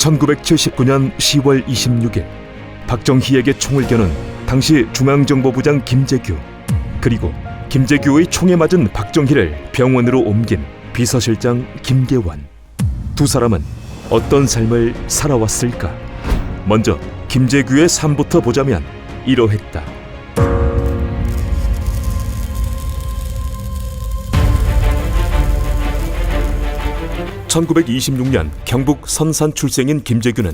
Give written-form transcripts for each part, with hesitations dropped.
1979년 10월 26일 박정희에게 총을 겨눈 당시 중앙정보부장 김재규, 그리고 김재규의 총에 맞은 박정희를 병원으로 옮긴 비서실장 김계원. 두 사람은 어떤 삶을 살아왔을까? 먼저 김재규의 삶부터 보자면 이러했다. (1926년) 경북 선산 출생인 김재규는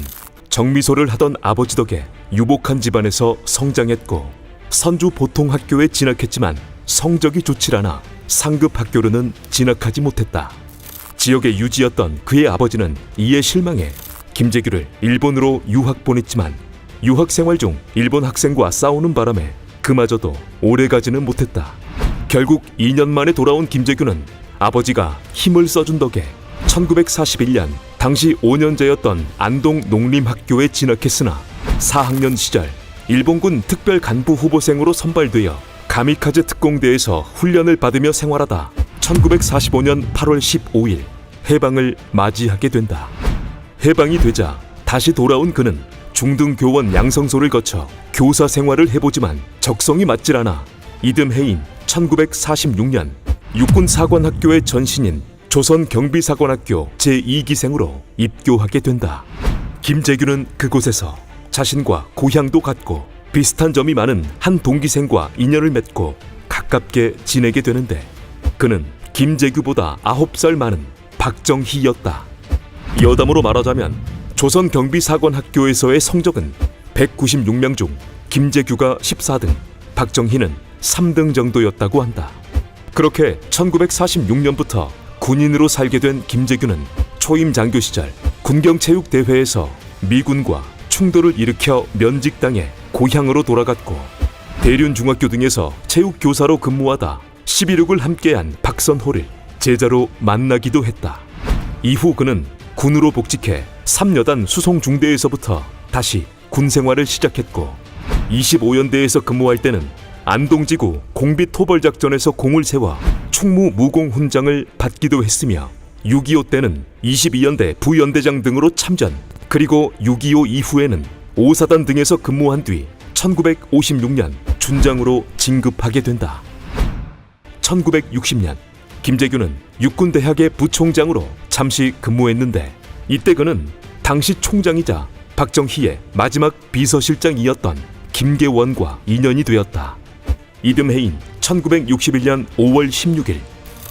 정미소를 하던 아버지 덕에 유복한 집안에서 성장했고, 선주 보통학교에 진학했지만 성적이 좋지 않아 상급 학교로는 진학하지 못했다. 지역의 유지였던 그의 아버지는 이에 실망해 김재규를 일본으로 유학 보냈지만, 유학 생활 중 일본 학생과 싸우는 바람에 그마저도 오래가지는 못했다. 결국 2년 만에 돌아온 김재규는 아버지가 힘을 써준 덕에 1941년 당시 5년제였던 안동 농림학교에 진학했으나 4학년 시절 일본군 특별간부 후보생으로 선발되어 가미카제 특공대에서 훈련을 받으며 생활하다 1945년 8월 15일 해방을 맞이하게 된다. 해방이 되자 다시 돌아온 그는 중등교원 양성소를 거쳐 교사 생활을 해보지만 적성이 맞질 않아 이듬해인 1946년 육군사관학교의 전신인 조선경비사관학교 제2기생으로 입교하게 된다. 김재규는 그곳에서 자신과 고향도 같고 비슷한 점이 많은 한 동기생과 인연을 맺고 가깝게 지내게 되는데, 그는 김재규보다 9살 많은 박정희였다. 여담으로 말하자면 조선경비사관학교에서의 성적은 196명 중 김재규가 14등, 박정희는 3등 정도였다고 한다. 그렇게 1946년부터 군인으로 살게 된 김재규는 초임 장교 시절 군경체육대회에서 미군과 충돌을 일으켜 면직당해 고향으로 돌아갔고, 대륜중학교 등에서 체육교사로 근무하다 11.6을 함께한 박선호를 제자로 만나기도 했다. 이후 그는 군으로 복직해 3여단 수송중대에서부터 다시 군생활을 시작했고, 25연대에서 근무할 때는 안동지구 공비토벌작전에서 공을 세워 충무 무공훈장을 받기도 했으며, 6.25 때는 22연대 부연대장 등으로 참전, 그리고 6.25 이후에는 5사단 등에서 근무한 뒤 1956년 준장으로 진급하게 된다. 1960년 김재규는 육군대학의 부총장으로 잠시 근무했는데, 이때 그는 당시 총장이자 박정희의 마지막 비서실장이었던 김계원과 인연이 되었다. 이듬해인 1961년 5월 16일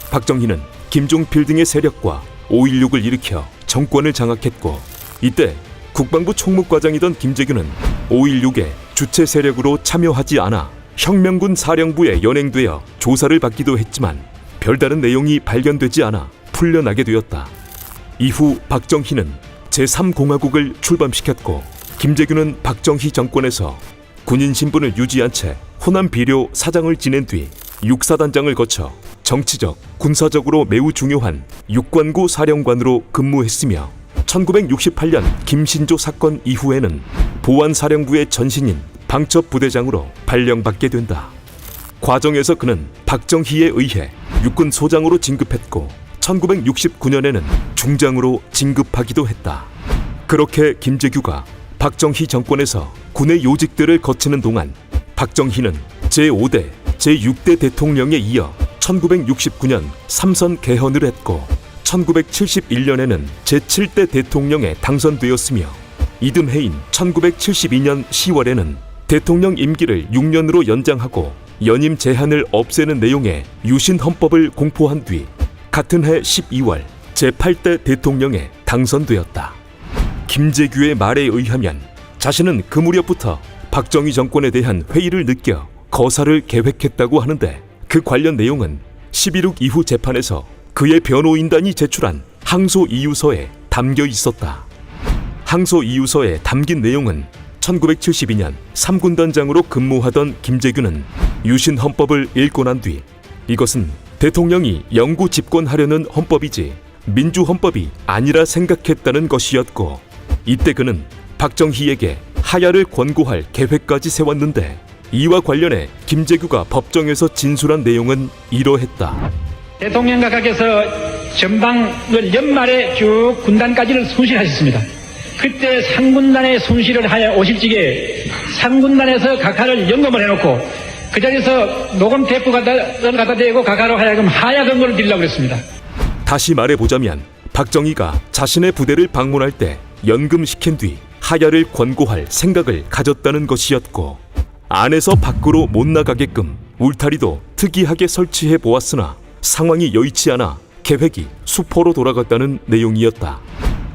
박정희는 김종필 등의 세력과 5.16을 일으켜 정권을 장악했고, 이때 국방부 총무과장이던 김재규는 5.16의 주체 세력으로 참여하지 않아 혁명군 사령부에 연행되어 조사를 받기도 했지만 별다른 내용이 발견되지 않아 풀려나게 되었다. 이후 박정희는 제3공화국을 출범시켰고, 김재규는 박정희 정권에서 군인 신분을 유지한 채 호남 비료 사장을 지낸 뒤 육사단장을 거쳐 정치적, 군사적으로 매우 중요한 육관구 사령관으로 근무했으며, 1968년 김신조 사건 이후에는 보안사령부의 전신인 방첩부대장으로 발령받게 된다. 과정에서 그는 박정희에 의해 육군소장으로 진급했고, 1969년에는 중장으로 진급하기도 했다. 그렇게 김재규가 박정희 정권에서 군의 요직들을 거치는 동안 박정희는 제5대, 제6대 대통령에 이어 1969년 3선 개헌을 했고, 1971년에는 제7대 대통령에 당선되었으며, 이듬해인 1972년 10월에는 대통령 임기를 6년으로 연장하고 연임 제한을 없애는 내용의 유신 헌법을 공포한 뒤 같은 해 12월 제8대 대통령에 당선되었다. 김재규의 말에 의하면 자신은 그 무렵부터 박정희 정권에 대한 회의를 느껴 거사를 계획했다고 하는데, 그 관련 내용은 11.6 이후 재판에서 그의 변호인단이 제출한 항소 이유서에 담겨 있었다. 항소 이유서에 담긴 내용은 1972년 3군단장으로 근무하던 김재규는 유신 헌법을 읽고 난 뒤 이것은 대통령이 영구 집권하려는 헌법이지 민주헌법이 아니라 생각했다는 것이었고, 이때 그는 박정희에게 하야를 권고할 계획까지 세웠는데, 이와 관련해 김재규가 법정에서 진술한 내용은 이러했다. 대통령 각하께서 전방을 연말에 쭉 군단까지를 손실하셨습니다. 그때 상군단의 손실을 하여 오실지게 상군단에서 각하를 연금을 해놓고 그 자리에서 녹음 테이프 갖다 대고 각하로 하여금 하야 근거를 드리려고 그랬습니다. 다시 말해보자면 박정희가 자신의 부대를 방문할 때 연금시킨 뒤 하야를 권고할 생각을 가졌다는 것이었고, 안에서 밖으로 못 나가게끔 울타리도 특이하게 설치해 보았으나 상황이 여의치 않아 계획이 수포로 돌아갔다는 내용이었다.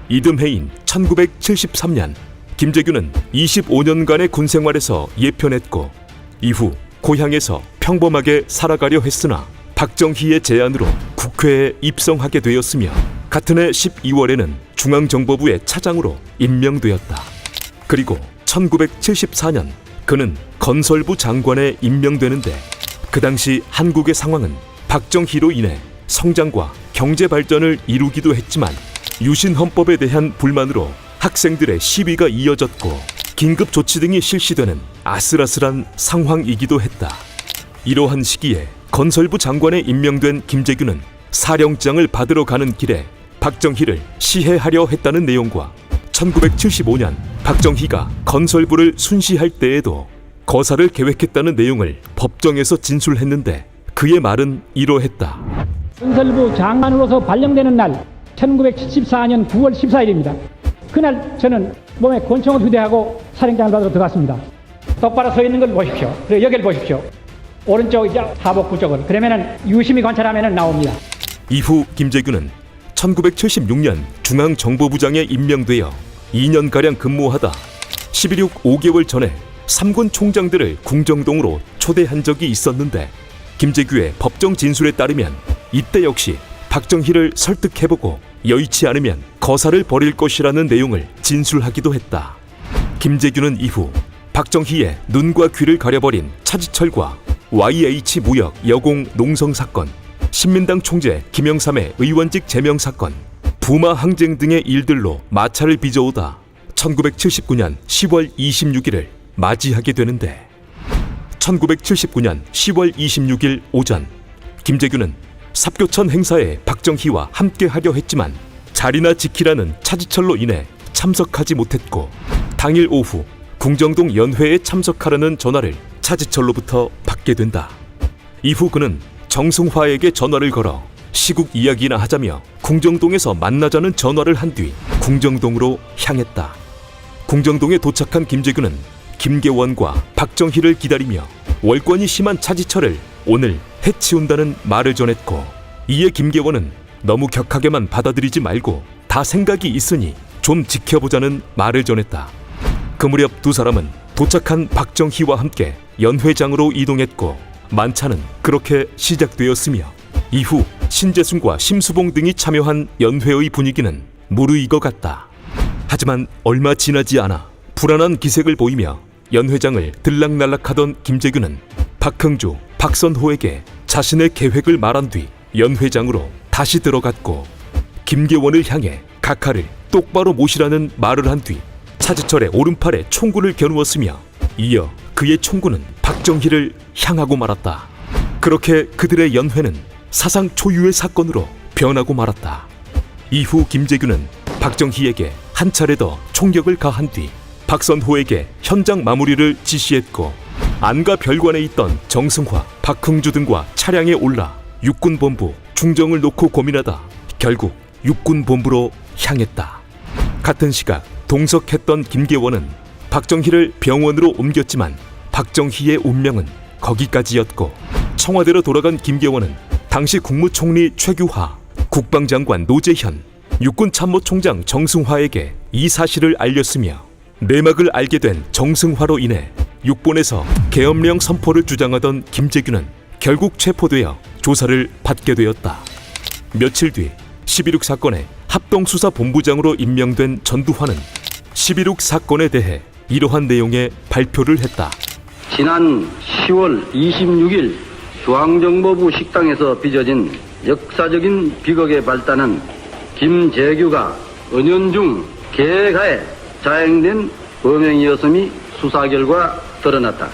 이듬해인 1973년 김재규는 25년간의 군생활에서 예편했고 이후 고향에서 평범하게 살아가려 했으나 박정희의 제안으로 국회에 입성하게 되었으며 같은 해 12월에는 중앙정보부의 차장으로 임명되었다. 그리고 1974년 그는 건설부 장관에 임명되는데, 그 당시 한국의 상황은 박정희로 인해 성장과 경제 발전을 이루기도 했지만 유신헌법에 대한 불만으로 학생들의 시위가 이어졌고 긴급 조치 등이 실시되는 아슬아슬한 상황이기도 했다. 이러한 시기에 건설부 장관에 임명된 김재규는 사령장을 받으러 가는 길에 박정희를 시해하려 했다는 내용과 1975년 박정희가 건설부를 순시할 때에도 거사를 계획했다는 내용을 법정에서 진술했는데, 그의 말은 이러했다. 건설부 장관으로서 발령되는 날 1974년 9월 14일입니다. 그날 저는 몸에 권총을 휴대하고 사령장을 받으러 들어갔습니다. 똑바로 서 있는 걸 보십시오. 그리고 여기를 보십시오. 오른쪽 이제 하복부 쪽을. 그러면은 유심히 관찰하면은 나옵니다. 이후 김재규는 1976년 중앙정보부장에 임명되어 2년가량 근무하다 11.6 5개월 전에 3군 총장들을 궁정동으로 초대한 적이 있었는데, 김재규의 법정 진술에 따르면 이때 역시 박정희를 설득해보고 여의치 않으면 거사를 벌일 것이라는 내용을 진술하기도 했다. 김재규는 이후 박정희의 눈과 귀를 가려버린 차지철과 YH 무역 여공 농성 사건, 신민당 총재 김영삼의 의원직 제명 사건, 부마 항쟁 등의 일들로 마찰을 빚어오다 1979년 10월 26일을 맞이하게 되는데, 1979년 10월 26일 오전 김재규는 삽교천 행사에 박정희와 함께하려 했지만 자리나 지키라는 차지철로 인해 참석하지 못했고, 당일 오후 궁정동 연회에 참석하라는 전화를 차지철로부터 받게 된다. 이후 그는 정승화에게 전화를 걸어 시국 이야기나 하자며 궁정동에서 만나자는 전화를 한 뒤 궁정동으로 향했다. 궁정동에 도착한 김재규는 김계원과 박정희를 기다리며 월권이 심한 차지철을 오늘 해치운다는 말을 전했고, 이에 김계원은 너무 격하게만 받아들이지 말고 다 생각이 있으니 좀 지켜보자는 말을 전했다. 그 무렵 두 사람은 도착한 박정희와 함께 연회장으로 이동했고 만찬은 그렇게 시작되었으며, 이후 신재순과 심수봉 등이 참여한 연회의 분위기는 무르익어갔다. 하지만 얼마 지나지 않아 불안한 기색을 보이며 연회장을 들락날락하던 김재규는 박흥주, 박선호에게 자신의 계획을 말한 뒤 연회장으로 다시 들어갔고, 김계원을 향해 각하를 똑바로 모시라는 말을 한 뒤 차지철의 오른팔에 총구를 겨누었으며, 이어 그의 총구는 박정희를 향하고 말았다. 그렇게 그들의 연회는 사상 초유의 사건으로 변하고 말았다. 이후 김재규는 박정희에게 한 차례 더 총격을 가한 뒤 박선호에게 현장 마무리를 지시했고, 안가 별관에 있던 정승화, 박흥주 등과 차량에 올라 육군본부 중정을 놓고 고민하다 결국 육군본부로 향했다. 같은 시각 동석했던 김계원은 박정희를 병원으로 옮겼지만 박정희의 운명은 거기까지였고, 청와대로 돌아간 김계원은 당시 국무총리 최규하, 국방장관 노재현, 육군참모총장 정승화에게 이 사실을 알렸으며, 내막을 알게 된 정승화로 인해 육본에서 계엄령 선포를 주장하던 김재규는 결국 체포되어 조사를 받게 되었다. 며칠 뒤 11.6 사건의 합동수사본부장으로 임명된 전두환은 11.6 사건에 대해 이러한 내용의 발표를 했다. 지난 10월 26일 중앙정보부 식당에서 빚어진 역사적인 비극에 발단한 김재규가 은연중 계획하에 자행된 범행이었음이 수사 결과 드러났다.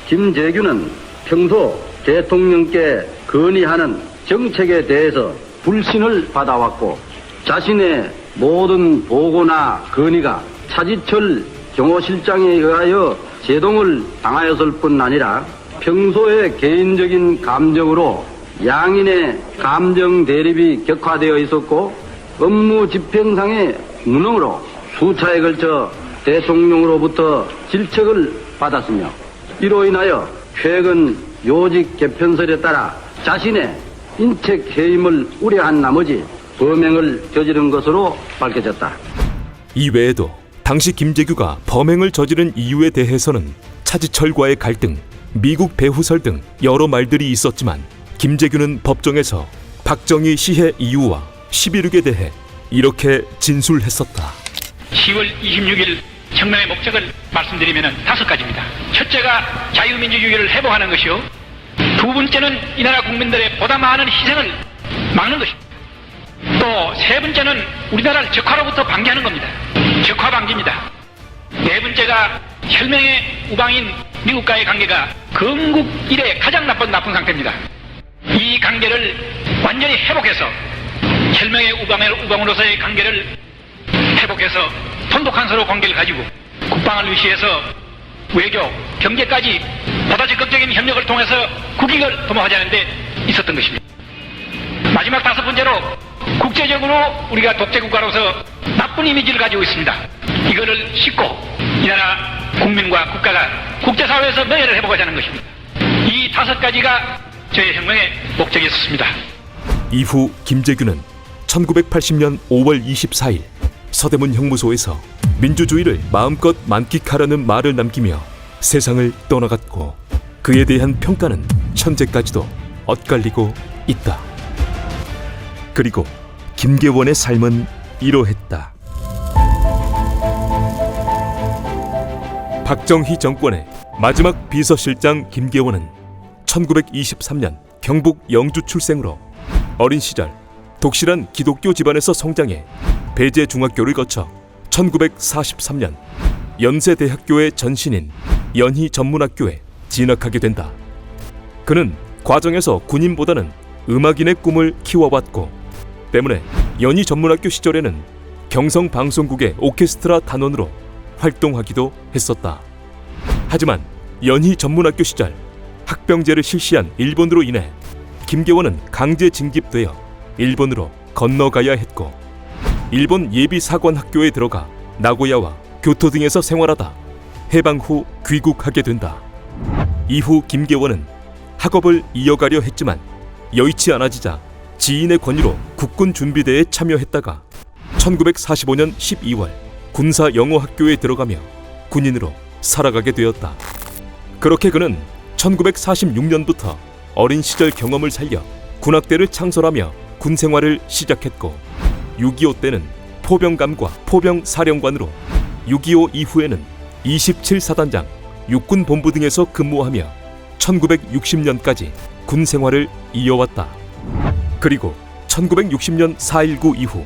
김재규는 평소 대통령께 건의하는 정책에 대해서 불신을 받아왔고, 자신의 모든 보고나 건의가 차지철 경호실장에 의하여 제동을 당하였을 뿐 아니라 평소의 개인적인 감정으로 양인의 감정 대립이 격화되어 있었고 업무 집행상의 무능으로 수차에 걸쳐 대통령으로부터 질책을 받았으며 이로 인하여 최근 요직 개편설에 따라 자신의 인책 해임을 우려한 나머지 범행을 저지른 것으로 밝혀졌다. 이외에도 당시 김재규가 범행을 저지른 이유에 대해서는 차지철과의 갈등, 미국 배후설 등 여러 말들이 있었지만 김재규는 법정에서 박정희 시해 이유와 11.6에 대해 이렇게 진술했었다. 10월 26일 혁명의 목적을 말씀드리면 5가지입니다. 첫째가 자유민주주의를 회복하는 것이요. 두 번째는 이 나라 국민들의 보다 많은 희생을 막는 것입니다. 또 세 번째는 우리나라를 적화로부터 방지하는 겁니다. 적화 방지입니다. 네 번째가 혈맹의 우방인 미국과의 관계가 건국 이래 가장 나쁜 상태입니다. 이 관계를 완전히 회복해서 혈맹의 우방으로서의 관계를 회복해서 돈독한 서로 관계를 가지고 국방을 위시해서 외교, 경제까지 보다 적극적인 협력을 통해서 국익을 도모하자는 데 있었던 것입니다. 마지막 5번째로 국제적으로 우리가 독재국가로서 나쁜 이미지를 가지고 있습니다. 이거를 씻고 이 나라 국민과 국가가 국제사회에서 명예를 회복하자는 것입니다. 이 5가지가 저의 혁명의 목적이었습니다. 이후 김재규는 1980년 5월 24일 서대문 형무소에서 민주주의를 마음껏 만끽하라는 말을 남기며 세상을 떠나갔고 그에 대한 평가는 현재까지도 엇갈리고 있다. 그리고 김계원의 삶은 이러했다. 박정희 정권의 마지막 비서실장 김계원은 1923년 경북 영주 출생으로 어린 시절 독실한 기독교 집안에서 성장해 배제중학교를 거쳐 1943년 연세대학교의 전신인 연희전문학교에 진학하게 된다. 그는 과정에서 군인보다는 음악인의 꿈을 키워왔고 때문에 연희전문학교 시절에는 경성방송국의 오케스트라 단원으로 활동하기도 했었다. 하지만 연희전문학교 시절 학병제를 실시한 일본으로 인해 김계원은 강제 징집되어 일본으로 건너가야 했고 일본 예비사관학교에 들어가 나고야와 교토 등에서 생활하다 해방 후 귀국하게 된다. 이후 김계원은 학업을 이어가려 했지만 여의치 않아지자 지인의 권유로 국군준비대에 참여했다가 1945년 12월 군사영어학교에 들어가며 군인으로 살아가게 되었다. 그렇게 그는 1946년부터 어린 시절 경험을 살려 군악대를 창설하며 군생활을 시작했고 6.25 때는 포병감과 포병사령관으로 6.25 이후에는 27사단장, 육군본부 등에서 근무하며 1960년까지 군생활을 이어왔다. 그리고 1960년 4.19 이후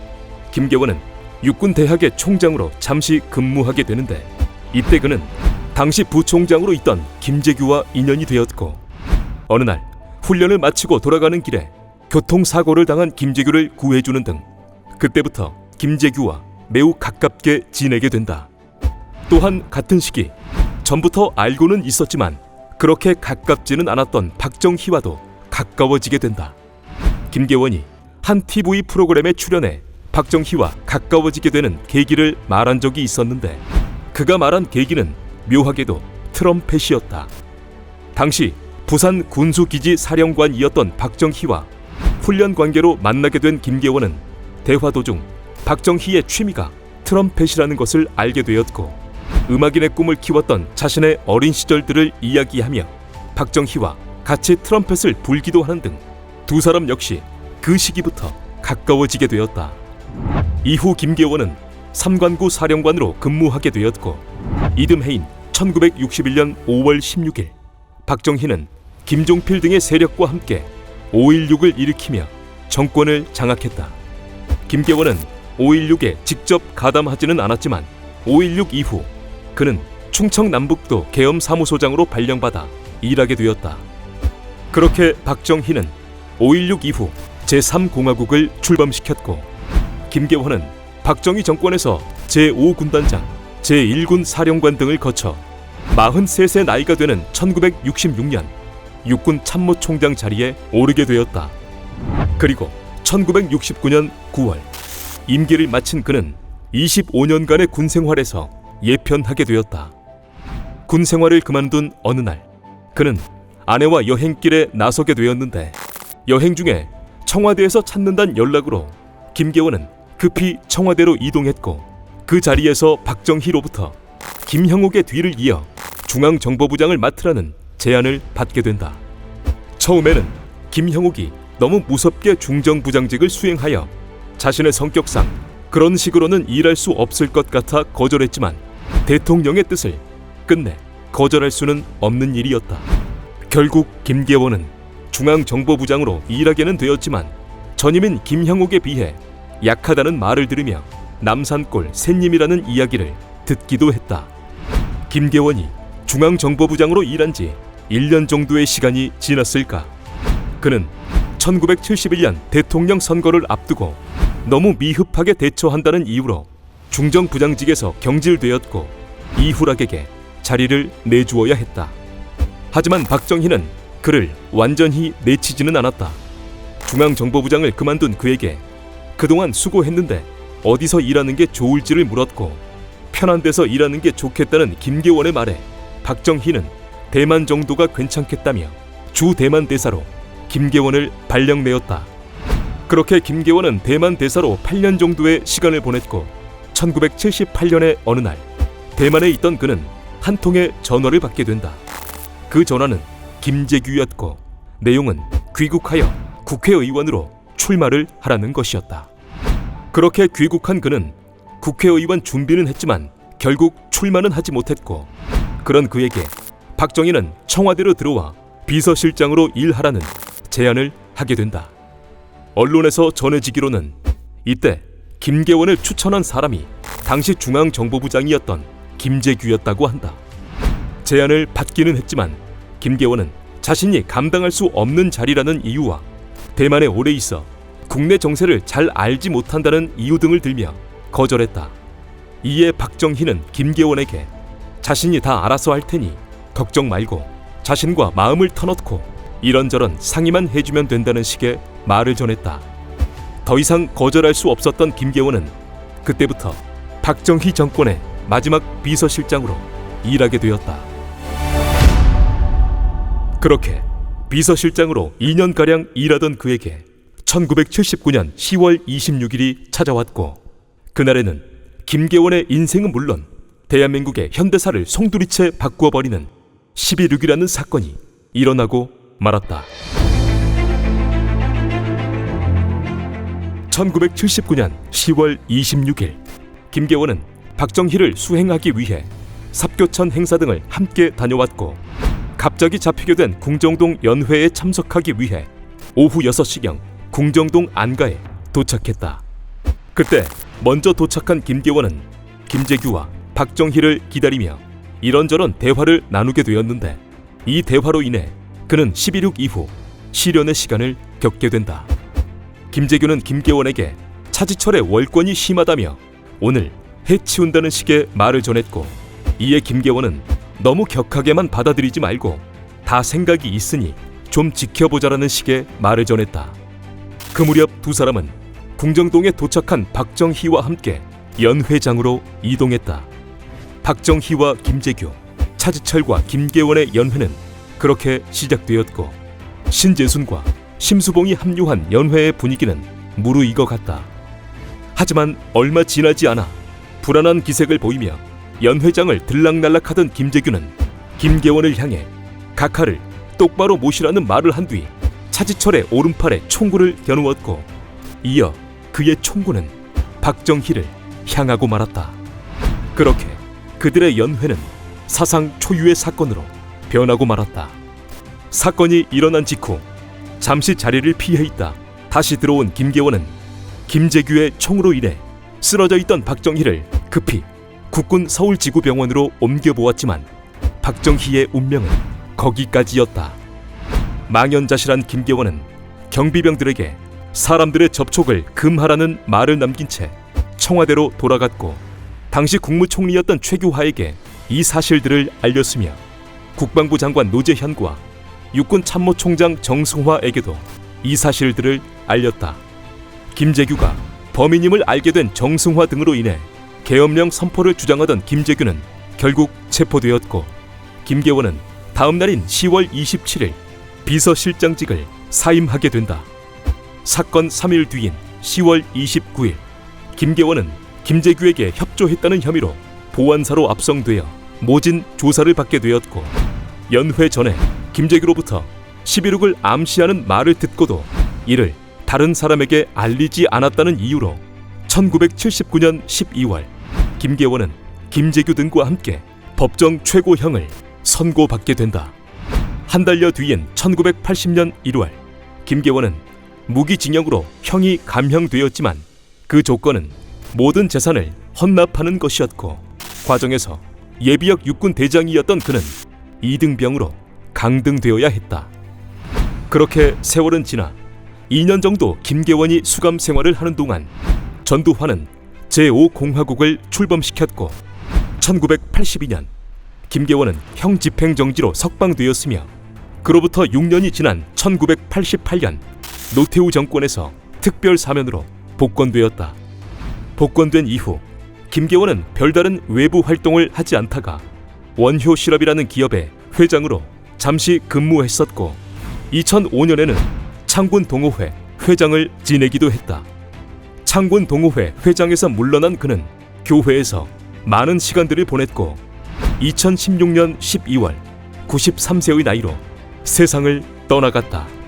김계원은 육군대학의 총장으로 잠시 근무하게 되는데 이때 그는 당시 부총장으로 있던 김재규와 인연이 되었고 어느 날 훈련을 마치고 돌아가는 길에 교통사고를 당한 김재규를 구해주는 등 그때부터 김재규와 매우 가깝게 지내게 된다. 또한 같은 시기 전부터 알고는 있었지만 그렇게 가깝지는 않았던 박정희와도 가까워지게 된다. 김계원이 한 TV 프로그램에 출연해 박정희와 가까워지게 되는 계기를 말한 적이 있었는데 그가 말한 계기는 묘하게도 트럼펫이었다. 당시 부산 군수기지 사령관이었던 박정희와 훈련 관계로 만나게 된 김계원은 대화 도중 박정희의 취미가 트럼펫이라는 것을 알게 되었고 음악인의 꿈을 키웠던 자신의 어린 시절들을 이야기하며 박정희와 같이 트럼펫을 불기도 하는 등 두 사람 역시 그 시기부터 가까워지게 되었다. 이후 김계원은 삼관구 사령관으로 근무하게 되었고 이듬해인 1961년 5월 16일 박정희는 김종필 등의 세력과 함께 5.16을 일으키며 정권을 장악했다. 김계원은 5.16에 직접 가담하지는 않았지만 5.16 이후 그는 충청남북도 계엄사무소장으로 발령받아 일하게 되었다. 그렇게 박정희는 5.16 이후 제3공화국을 출범시켰고 김계원은 박정희 정권에서 제5군단장, 제1군 사령관 등을 거쳐 43세 나이가 되는 1966년 육군 참모총장 자리에 오르게 되었다. 그리고 1969년 9월 임기를 마친 그는 25년간의 군 생활에서 예편하게 되었다. 군 생활을 그만둔 어느 날 그는 아내와 여행길에 나서게 되었는데 여행 중에 청와대에서 찾는다는 연락으로 김계원은 급히 청와대로 이동했고 그 자리에서 박정희로부터 김형옥의 뒤를 이어 중앙정보부장을 맡으라는 제안을 받게 된다. 처음에는 김형옥이 너무 무섭게 중정부장직을 수행하여 자신의 성격상 그런 식으로는 일할 수 없을 것 같아 거절했지만 대통령의 뜻을 끝내 거절할 수는 없는 일이었다. 결국 김계원은 중앙정보부장으로 일하게는 되었지만 전임인 김형옥에 비해 약하다는 말을 들으며 남산골 샌님이라는 이야기를 듣기도 했다. 김계원이 중앙정보부장으로 일한 지 1년 정도의 시간이 지났을까. 그는 1971년 대통령 선거를 앞두고 너무 미흡하게 대처한다는 이유로 중정부장직에서 경질되었고 이후락에게 자리를 내주어야 했다. 하지만 박정희는 그를 완전히 내치지는 않았다. 중앙정보부장을 그만둔 그에게 그동안 수고했는데 어디서 일하는 게 좋을지를 물었고 편한 데서 일하는 게 좋겠다는 김계원의 말에 박정희는 대만 정도가 괜찮겠다며 주 대만 대사로 김계원을 발령내었다. 그렇게 김계원은 대만 대사로 8년 정도의 시간을 보냈고 1978년의 어느 날 대만에 있던 그는 한 통의 전화를 받게 된다. 그 전화는 김재규였고 내용은 귀국하여 국회의원으로 출마를 하라는 것이었다. 그렇게 귀국한 그는 국회의원 준비는 했지만 결국 출마는 하지 못했고 그런 그에게 박정희는 청와대로 들어와 비서실장으로 일하라는 제안을 하게 된다. 언론에서 전해지기로는 이때 김계원을 추천한 사람이 당시 중앙정보부장이었던 김재규였다고 한다. 제안을 받기는 했지만 김계원은 자신이 감당할 수 없는 자리라는 이유와 대만에 오래 있어 국내 정세를 잘 알지 못한다는 이유 등을 들며 거절했다. 이에 박정희는 김계원에게 자신이 다 알아서 할 테니 걱정 말고 자신과 마음을 터놓고 이런저런 상의만 해주면 된다는 식의 말을 전했다. 더 이상 거절할 수 없었던 김계원은 그때부터 박정희 정권의 마지막 비서실장으로 일하게 되었다. 그렇게 비서실장으로 2년가량 일하던 그에게 1979년 10월 26일이 찾아왔고 그날에는 김계원의 인생은 물론 대한민국의 현대사를 송두리째 바꾸어버리는 11.6이라는 사건이 일어나고 말았다. 1979년 10월 26일 김계원은 박정희를 수행하기 위해 삽교천 행사 등을 함께 다녀왔고 갑자기 잡히게 된 궁정동 연회에 참석하기 위해 오후 6시경 궁정동 안가에 도착했다. 그때 먼저 도착한 김계원은 김재규와 박정희를 기다리며 이런저런 대화를 나누게 되었는데 이 대화로 인해 그는 11.6 이후 실연의 시간을 겪게 된다. 김재규는 김계원에게 차지철의 월권이 심하다며 오늘 해치운다는 식의 말을 전했고 이에 김계원은 너무 격하게만 받아들이지 말고 다 생각이 있으니 좀 지켜보자라는 식의 말을 전했다. 그 무렵 두 사람은 궁정동에 도착한 박정희와 함께 연회장으로 이동했다. 박정희와 김재규, 차지철과 김계원의 연회는 그렇게 시작되었고 신재순과 심수봉이 합류한 연회의 분위기는 무르익어갔다. 하지만 얼마 지나지 않아 불안한 기색을 보이며 연회장을 들락날락하던 김재규는 김계원을 향해 각하를 똑바로 모시라는 말을 한 뒤 차지철의 오른팔에 총구를 겨누었고 이어 그의 총구는 박정희를 향하고 말았다. 그렇게 그들의 연회는 사상 초유의 사건으로 변하고 말았다. 사건이 일어난 직후 잠시 자리를 피해 있다 다시 들어온 김계원은 김재규의 총으로 인해 쓰러져 있던 박정희를 급히 국군 서울지구병원으로 옮겨보았지만 박정희의 운명은 거기까지였다. 망연자실한 김계원은 경비병들에게 사람들의 접촉을 금하라는 말을 남긴 채 청와대로 돌아갔고 당시 국무총리였던 최규하에게 이 사실들을 알렸으며 국방부 장관 노재현과 육군참모총장 정승화에게도 이 사실들을 알렸다. 김재규가 범인임을 알게 된 정승화 등으로 인해 계엄령 선포를 주장하던 김재규는 결국 체포되었고 김계원은 다음 날인 10월 27일 비서실장직을 사임하게 된다. 사건 3일 뒤인 10월 29일 김계원은 김재규에게 협조했다는 혐의로 보안사로 압송되어 모진 조사를 받게 되었고 연회 전에 김재규로부터 11.6을 암시하는 말을 듣고도 이를 다른 사람에게 알리지 않았다는 이유로 1979년 12월 김계원은 김재규 등과 함께 법정 최고형을 선고받게 된다. 한 달여 뒤인 1980년 1월 김계원은 무기징역으로 형이 감형되었지만 그 조건은 모든 재산을 헌납하는 것이었고 과정에서 예비역 육군 대장이었던 그는 이등병으로 강등되어야 했다. 그렇게 세월은 지나 2년 정도 김계원이 수감 생활을 하는 동안 전두환은 제5공화국을 출범시켰고 1982년 김계원은 형 집행정지로 석방되었으며 그로부터 6년이 지난 1988년 노태우 정권에서 특별사면으로 복권되었다. 복권된 이후 김계원은 별다른 외부 활동을 하지 않다가 원효실업이라는 기업의 회장으로 잠시 근무했었고 2005년에는 창군동호회 회장을 지내기도 했다. 창군동호회 회장에서 물러난 그는 교회에서 많은 시간들을 보냈고 2016년 12월 93세의 나이로 세상을 떠나갔다.